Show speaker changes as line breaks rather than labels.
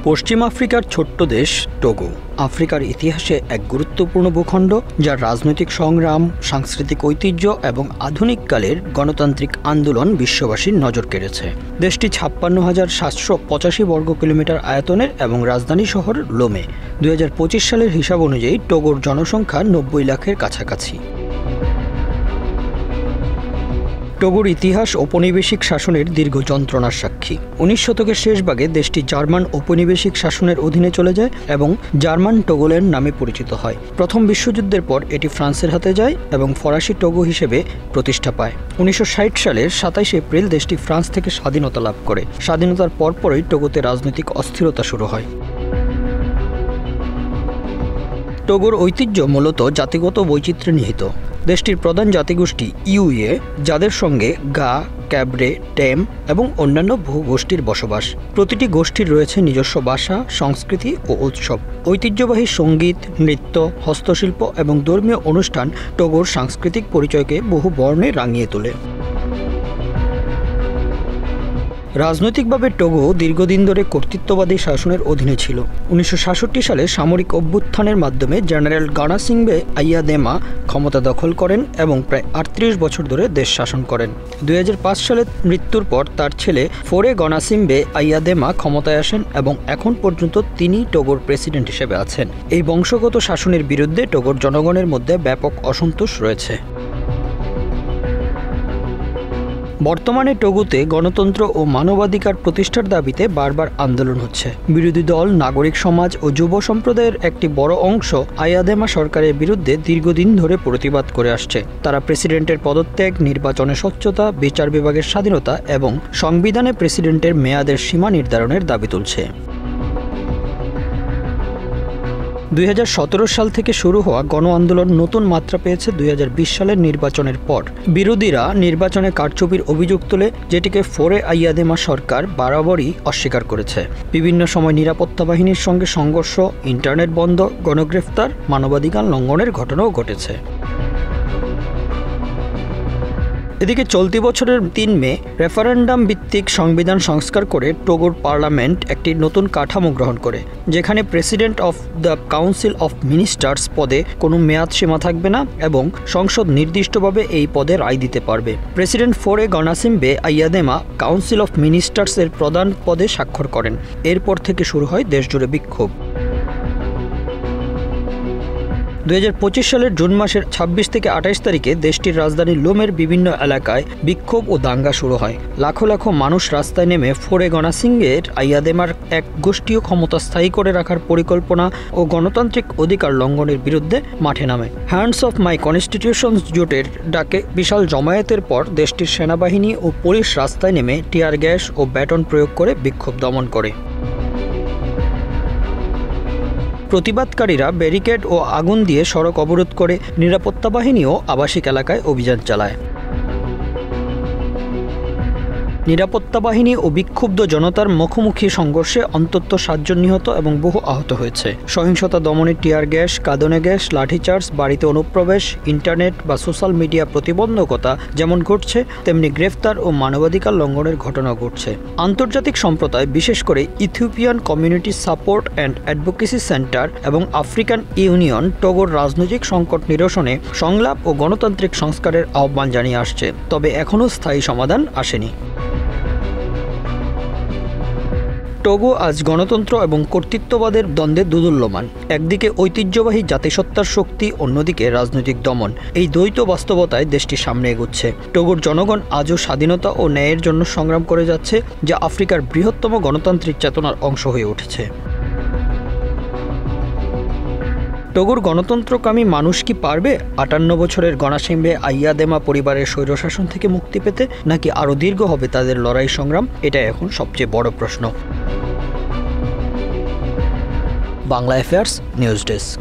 পশ্চিম আফ্রিকার ছোট্ট দেশ টোগো আফ্রিকার ইতিহাসে এক গুরুত্বপূর্ণ ভূখণ্ড, যার রাজনৈতিক সংগ্রাম, সাংস্কৃতিক ঐতিহ্য এবং আধুনিককালের গণতান্ত্রিক আন্দোলন বিশ্ববাসীর নজর কেড়েছে। দেশটি ৫৬,৭৮৫ বর্গ কিলোমিটার আয়তনের এবং রাজধানী শহর লোমে। ২০২৫ সালের হিসাব অনুযায়ী টোগোর জনসংখ্যা ৯০ লাখের কাছাকাছি। টোগোর ইতিহাস ঔপনিবেশিক শাসনের দীর্ঘ যন্ত্রণার সাক্ষী। ১৯ শতকের শেষ ভাগে দেশটি জার্মান ঔপনিবেশিক শাসনের অধীনে চলে যায় এবং জার্মান টোগোল্যান্ড নামে পরিচিত হয়। প্রথম বিশ্বযুদ্ধের পর এটি ফ্রান্সের হাতে যায় এবং ফরাসি টোগো হিসেবে প্রতিষ্ঠা পায়। ১৯৬০ সালের ২৭ এপ্রিল দেশটি ফ্রান্স থেকে স্বাধীনতা লাভ করে। স্বাধীনতার পরপরই টোগোতে রাজনৈতিক অস্থিরতা শুরু হয়। টোগোর ঐতিহ্য মূলত জাতিগত বৈচিত্র্যে নিহিত। দেশটির প্রধান জাতিগোষ্ঠী ইউয়ে, যাদের সঙ্গে গা, ক্যাবরে, টেম এবং অন্যান্য ভূগোষ্ঠীর বসবাস। প্রতিটি গোষ্ঠীর রয়েছে নিজস্ব ভাষা, সংস্কৃতি ও উৎসব। ঐতিহ্যবাহী সঙ্গীত, নৃত্য, হস্তশিল্প এবং ধর্মীয় অনুষ্ঠান টোগোর সাংস্কৃতিক পরিচয়কে বহু বর্ণে রাঙিয়ে তোলে। রাজনৈতিকভাবে টোগো দীর্ঘদিন ধরে কর্তৃত্ববাদী শাসনের অধীনে ছিল। ১৯৬৭ সালে সামরিক অভ্যুত্থানের মাধ্যমে জেনারেল গানাসিংবে আইয়াদেমা ক্ষমতা দখল করেন এবং প্রায় ৩৮ বছর ধরে দেশ শাসন করেন। ২০০৫ সালে মৃত্যুর পর তার ছেলে ফোরে গনাসিংবে আইয়াদেমা ক্ষমতায় আসেন এবং এখন পর্যন্ত তিনি টোগোর প্রেসিডেন্ট হিসেবে আছেন। এই বংশগত শাসনের বিরুদ্ধে টোগোর জনগণের মধ্যে ব্যাপক অসন্তোষ রয়েছে। বর্তমানে টোগোতে গণতন্ত্র ও মানবাধিকার প্রতিষ্ঠার দাবিতে বারবার আন্দোলন হচ্ছে। বিরোধী দল, নাগরিক সমাজ ও যুব সম্প্রদায়ের একটি বড় অংশ আইয়াদেমা সরকারের বিরুদ্ধে দীর্ঘদিন ধরে প্রতিবাদ করে আসছে। তারা প্রেসিডেন্টের পদত্যাগ, নির্বাচনে স্বচ্ছতা, বিচার বিভাগের স্বাধীনতা এবং সংবিধানে প্রেসিডেন্টের মেয়াদের সীমা নির্ধারণের দাবি তুলছে। ২০১৭ সাল থেকে শুরু হওয়া গণ আন্দোলন নতুন মাত্রা পেয়েছে ২০২০ সালের নির্বাচনের পর। বিরোধীরা নির্বাচনে কারচুপির অভিযোগ তোলে, যেটিকে ফোরে আইয়াদেমা সরকার বরাবরই অস্বীকার করেছে। বিভিন্ন সময় নিরাপত্তা বাহিনীর সঙ্গে সংঘর্ষ, ইন্টারনেট বন্ধ, গণগ্রেফতার, মানবাধিকার লঙ্ঘনের ঘটনাও ঘটেছে। এদিকে চলতি বছরের ৩ মে রেফারেন্ডাম ভিত্তিক সংবিধান সংস্কার করে টোগোর পার্লামেন্ট একটি নতুন কাঠামো গ্রহণ করে, যেখানে president of the council of ministers পদে কোনো মেয়াদ সীমা থাকবে না এবং সংসদ নির্দিষ্টভাবে এই পদে রায় দিতে পারবে। প্রেসিডেন্ট ফোরে গনাসিংবে আইয়াদেমা কাউন্সিল অফ মিনিস্টার্সের প্রধান পদে স্বাক্ষর করেন। এরপর থেকে শুরু হয় দেশজুড়ে বিক্ষোভ। ২০২৫ সালের জুন মাসের ২৬ থেকে ২৮ তারিখে দেশটির রাজধানী লোমের বিভিন্ন এলাকায় বিক্ষোভ ও দাঙ্গা শুরু হয়। লাখো লাখো মানুষ রাস্তায় নেমে ফোরে গনাসিংবের আইয়াদেমার এক গোষ্ঠীয় ক্ষমতা স্থায়ী করে রাখার পরিকল্পনা ও গণতান্ত্রিক অধিকার লঙ্ঘনের বিরুদ্ধে মাঠে নামে। হ্যান্ডস অফ মাই কনস্টিটিউশনস জোটের ডাকে বিশাল জমায়েতের পর দেশটির সেনাবাহিনী ও পুলিশ রাস্তায় নেমে টিয়ার গ্যাস ও ব্যাটন প্রয়োগ করে বিক্ষোভ দমন করে। প্রতিবাদকারীরা ব্যারিকেড ও আগুন দিয়ে সড়ক অবরোধ করে। নিরাপত্তা বাহিনীও আবাসিক এলাকায় অভিযান চালায়। নিরাপত্তা বাহিনী ও বিক্ষুব্ধ জনতার মুখোমুখি সংঘর্ষে অন্তত ৭ জন নিহত এবং বহু আহত হয়েছে। সহিংসতা দমনে টিয়ার গ্যাস, কাঁদানে গ্যাস, লাঠিচার্জ, বাড়িতে অনুপ্রবেশ, ইন্টারনেট বা সোশ্যাল মিডিয়া প্রতিবন্ধকতা যেমন ঘটছে, তেমনি গ্রেফতার ও মানবাধিকার লঙ্ঘনের ঘটনা ঘটছে। আন্তর্জাতিক সম্প্রদায়, বিশেষ করে Ethiopian community support and advocacy centre এবং আফ্রিকান ইউনিয়ন টোগোর রাজনৈতিক সংকট নিরসনে সংলাপ ও গণতান্ত্রিক সংস্কারের আহ্বান জানিয়ে আসছে, তবে এখনও স্থায়ী সমাধান আসেনি। টোগো আজ গণতন্ত্র এবং কর্তৃত্ববাদের দ্বন্দ্বে দোদুল্যমান। একদিকে ঐতিহ্যবাহী জাতিসত্তার শক্তি, অন্যদিকে রাজনৈতিক দমন। এই দ্বৈত বাস্তবতায় দেশটি সামনে এগোচ্ছে। টোগোর জনগণ আজও স্বাধীনতা ও ন্যায়ের জন্য সংগ্রাম করে যাচ্ছে, যা আফ্রিকার বৃহত্তম গণতান্ত্রিক চেতনার অংশ হয়ে উঠেছে। টোগোর গণতন্ত্রকামী মানুষ কি পারবে ৫৮ বছরের গনাসিংবে আইয়াদেমা পরিবারের স্বৈরশাসন থেকে মুক্তি পেতে, নাকি আরও দীর্ঘ হবে তাদের লড়াই সংগ্রাম? এটা এখন সবচেয়ে বড় প্রশ্ন। Bangla affairs news desk.